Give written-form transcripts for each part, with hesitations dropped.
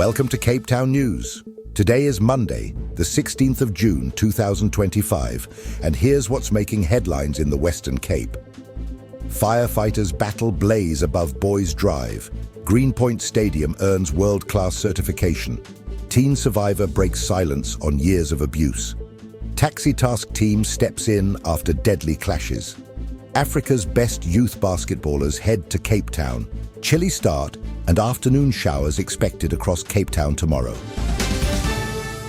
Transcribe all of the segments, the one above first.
Welcome to Cape Town News. Today is Monday, the 16th of June 2025, and here's what's making headlines in the Western Cape. Firefighters battle blaze above Boys Drive. Greenpoint Stadium earns world-class certification. Teen survivor breaks silence on years of abuse. Taxi task team steps in after deadly clashes. Africa's best youth basketballers head to Cape Town. Chilly start and afternoon showers expected across Cape Town tomorrow.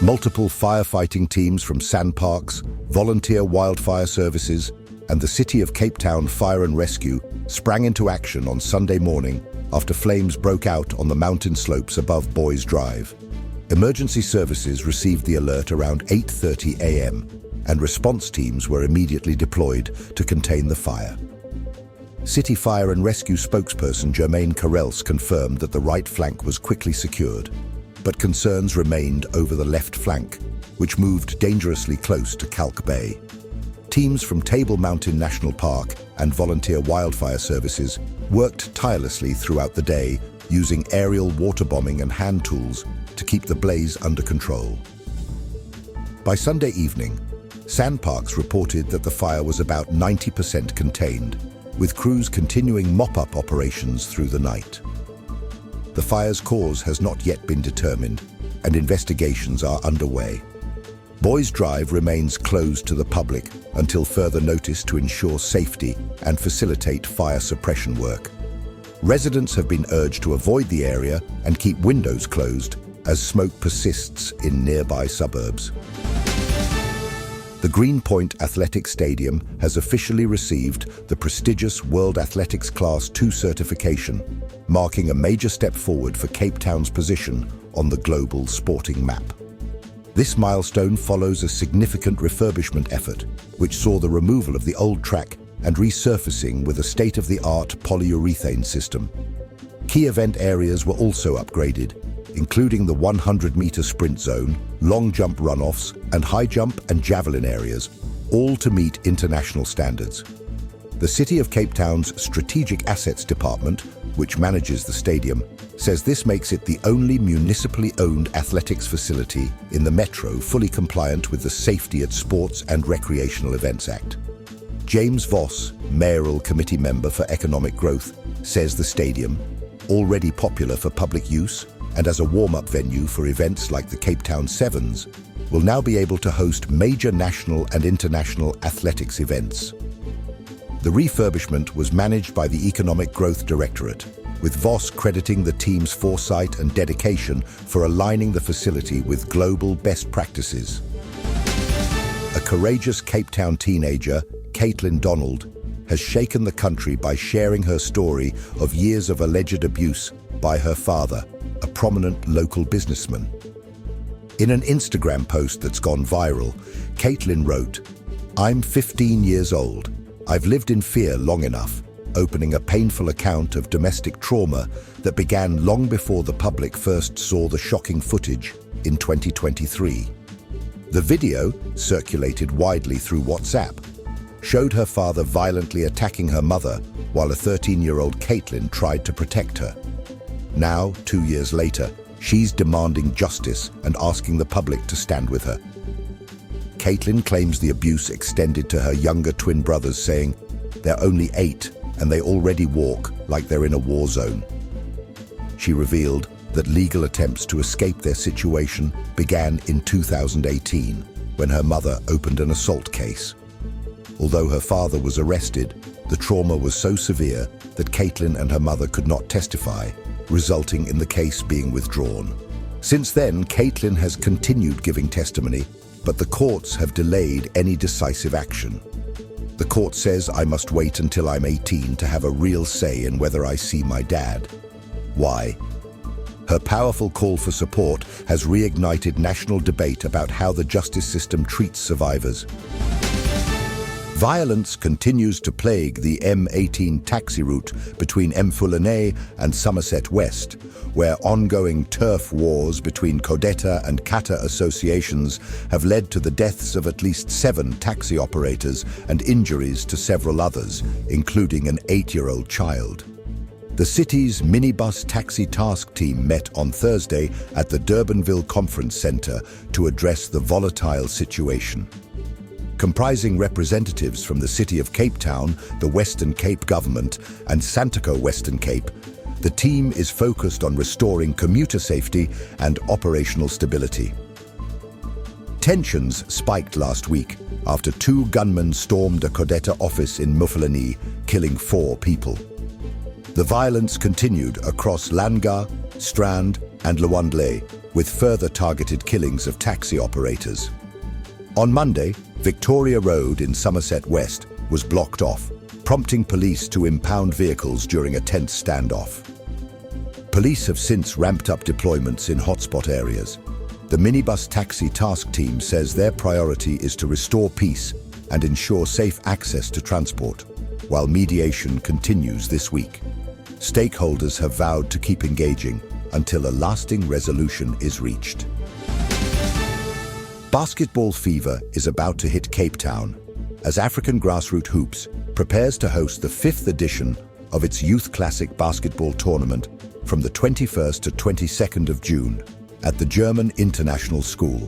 Multiple firefighting teams from SANParks, Volunteer Wildfire Services, and the City of Cape Town Fire and Rescue sprang into action on Sunday morning after flames broke out on the mountain slopes above Boys Drive. Emergency services received the alert around 8:30 a.m., and response teams were immediately deployed to contain the fire. City Fire and Rescue spokesperson Jermaine Carrels confirmed that the right flank was quickly secured, but concerns remained over the left flank, which moved dangerously close to Kalk Bay. Teams from Table Mountain National Park and Volunteer Wildfire Services worked tirelessly throughout the day using aerial water bombing and hand tools to keep the blaze under control. By Sunday evening, SANParks reported that the fire was about 90% contained, with crews continuing mop-up operations through the night. The fire's cause has not yet been determined, and investigations are underway. Boys Drive remains closed to the public until further notice to ensure safety and facilitate fire suppression work. Residents have been urged to avoid the area and keep windows closed as smoke persists in nearby suburbs. The Greenpoint Athletic Stadium has officially received the prestigious World Athletics Class II certification, marking a major step forward for Cape Town's position on the global sporting map. This milestone follows a significant refurbishment effort, which saw the removal of the old track and resurfacing with a state-of-the-art polyurethane system. Key event areas were also upgraded, including the 100-meter sprint zone, long jump runoffs, and high jump and javelin areas, all to meet international standards. The City of Cape Town's Strategic Assets Department, which manages the stadium, says this makes it the only municipally owned athletics facility in the metro fully compliant with the Safety at Sports and Recreational Events Act. James Voss, Mayoral Committee Member for Economic Growth, says the stadium, already popular for public use and as a warm-up venue for events like the Cape Town Sevens, will now be able to host major national and international athletics events. The refurbishment was managed by the Economic Growth Directorate, with Voss crediting the team's foresight and dedication for aligning the facility with global best practices. A courageous Cape Town teenager, Caitlin Donald, has shaken the country by sharing her story of years of alleged abuse by her father, a prominent local businessman. In an Instagram post that's gone viral, Caitlin wrote, "I'm 15 years old. I've lived in fear long enough," opening a painful account of domestic trauma that began long before the public first saw the shocking footage in 2023. The video, circulated widely through WhatsApp, showed her father violently attacking her mother while a 13-year-old Caitlin tried to protect her. Now, 2 years later, she's demanding justice and asking the public to stand with her. Caitlin claims the abuse extended to her younger twin brothers, saying, "They're only 8 and they already walk like they're in a war zone." She revealed that legal attempts to escape their situation began in 2018, when her mother opened an assault case. Although her father was arrested, the trauma was so severe that Caitlin and her mother could not testify, resulting in the case being withdrawn. Since then, Caitlin has continued giving testimony, but the courts have delayed any decisive action. The court says I must wait until I'm 18 to have a real say in whether I see my dad. Why? Her powerful call for support has reignited national debate about how the justice system treats survivors. Violence continues to plague the M18 taxi route between Mfulane and Somerset West, where ongoing turf wars between Codeta and Kata associations have led to the deaths of at least 7 taxi operators and injuries to several others, including an 8-year-old child. The city's minibus taxi task team met on Thursday at the Durbanville Conference Centre to address the volatile situation. Comprising representatives from the City of Cape Town, the Western Cape Government, and Santaco Western Cape, the team is focused on restoring commuter safety and operational stability. Tensions spiked last week after 2 gunmen stormed a Codeta office in Mufuleni, killing 4 people. The violence continued across Langa, Strand, and Lwandle, with further targeted killings of taxi operators. On Monday, Victoria Road in Somerset West was blocked off, prompting police to impound vehicles during a tense standoff. Police have since ramped up deployments in hotspot areas. The minibus taxi task team says their priority is to restore peace and ensure safe access to transport, while mediation continues this week. Stakeholders have vowed to keep engaging until a lasting resolution is reached. Basketball fever is about to hit Cape Town as African Grassroots Hoops prepares to host the 5th edition of its Youth Classic basketball tournament from the 21st to 22nd of June at the German International School.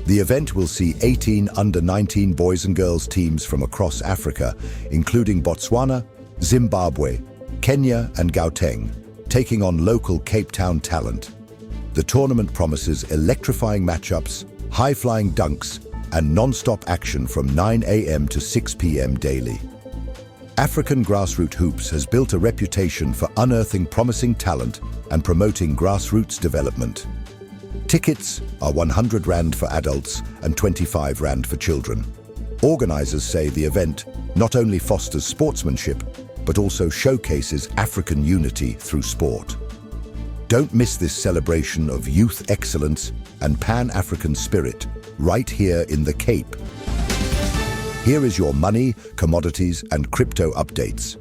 The event will see 18 under-19 boys and girls teams from across Africa, including Botswana, Zimbabwe, Kenya and Gauteng, taking on local Cape Town talent. The tournament promises electrifying matchups, high-flying dunks, and non-stop action from 9 a.m. to 6 p.m. daily. African Grassroots Hoops has built a reputation for unearthing promising talent and promoting grassroots development. Tickets are 100 Rand for adults and 25 Rand for children. Organizers say the event not only fosters sportsmanship, but also showcases African unity through sport. Don't miss this celebration of youth excellence and Pan-African spirit right here in the Cape. Here is your money, commodities, and crypto updates.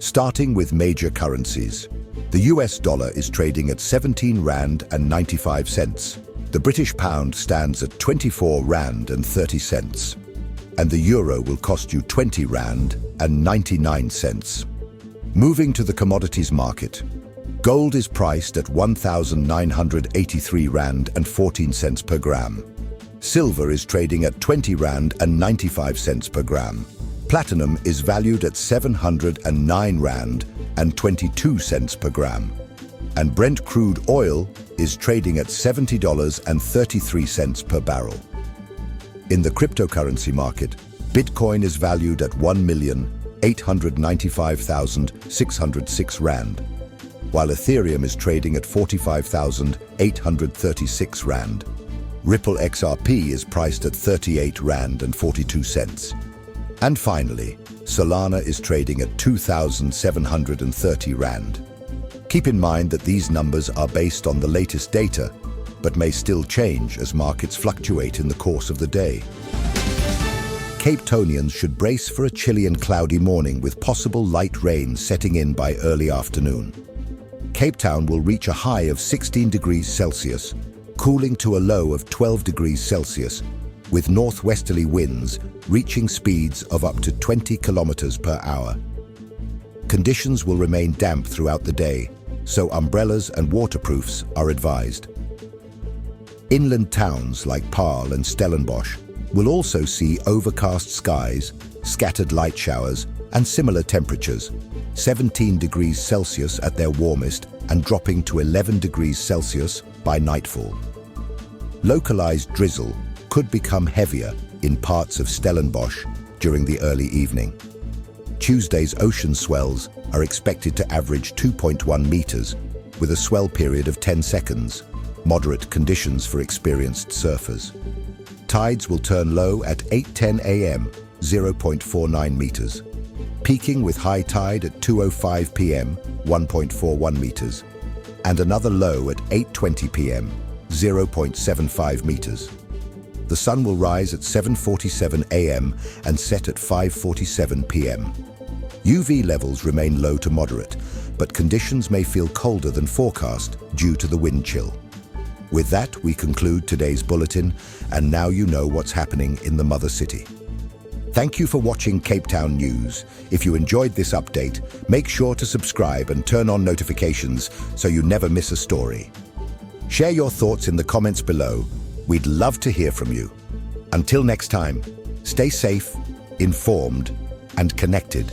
Starting with major currencies. The US dollar is trading at 17 Rand and 95 cents. The British pound stands at 24 Rand and 30 cents. And the euro will cost you 20 Rand and 99 cents. Moving to the commodities market. Gold is priced at 1,983 Rand and 14 cents per gram. Silver is trading at 20 Rand and 95 cents per gram. Platinum is valued at 709 Rand and 22 cents per gram. And Brent crude oil is trading at $70.33 per barrel. In the cryptocurrency market, Bitcoin is valued at 1,895,606 Rand, while Ethereum is trading at 45,836 Rand. Ripple XRP is priced at 38 Rand and 42 cents. And finally, Solana is trading at 2,730 Rand. Keep in mind that these numbers are based on the latest data, but may still change as markets fluctuate in the course of the day. Cape Townians should brace for a chilly and cloudy morning with possible light rain setting in by early afternoon. Cape Town will reach a high of 16 degrees Celsius, cooling to a low of 12 degrees Celsius, with northwesterly winds reaching speeds of up to 20 kilometers per hour. Conditions will remain damp throughout the day, so umbrellas and waterproofs are advised. Inland towns like Paarl and Stellenbosch will also see overcast skies, scattered light showers, and similar temperatures, 17 degrees Celsius at their warmest and dropping to 11 degrees Celsius by nightfall. Localized drizzle could become heavier in parts of Stellenbosch during the early evening. Tuesday's ocean swells are expected to average 2.1 meters, with a swell period of 10 seconds, moderate conditions for experienced surfers. Tides will turn low at 8:10 a.m., 0.49 meters, peaking with high tide at 2:05 p.m., 1.41 meters, and another low at 8:20 p.m., 0.75 meters. The sun will rise at 7:47 a.m. and set at 5:47 p.m. UV levels remain low to moderate, but conditions may feel colder than forecast due to the wind chill. With that, we conclude today's bulletin, and now you know what's happening in the Mother City. Thank you for watching Cape Town News. If you enjoyed this update, make sure to subscribe and turn on notifications so you never miss a story. Share your thoughts in the comments below. We'd love to hear from you. Until next time, stay safe, informed, and connected.